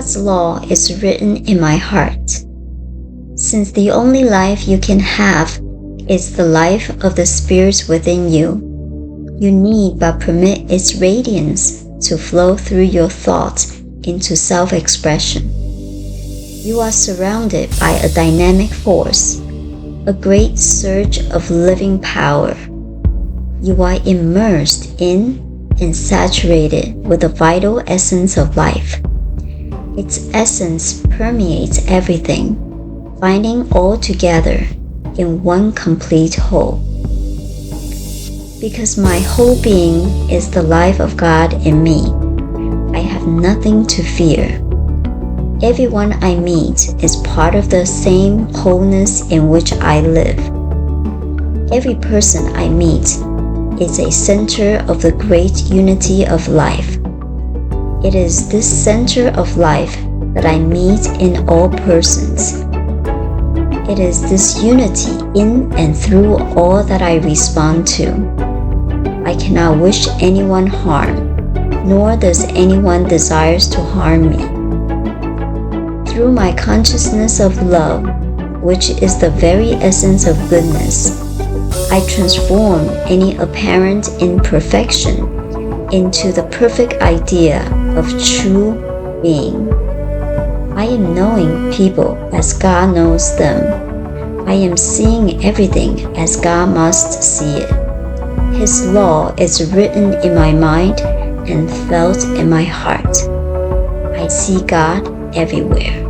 God's law is written in my heart. Since the only life you can have is the life of the Spirit within you, you need but permit its radiance to flow through your thoughts into self-expression. You are surrounded by a dynamic force, a great surge of living power. You are immersed in and saturated with the vital essence of life. Its essence permeates everything, binding all together in one complete whole. Because my whole being is the life of God in me, I have nothing to fear. Everyone I meet is part of the same wholeness in which I live. Every person I meet is a center of the great unity of life. It is this center of life that I meet in all persons. It is this unity in and through all that I respond to. I cannot wish anyone harm, nor does anyone desire to harm me. Through my consciousness of love, which is the very essence of goodness, I transform any apparent imperfection into the perfect idea of true being. I am knowing people as God knows them. I am seeing everything as God must see it. His law is written in my mind and felt in my heart. I see God everywhere.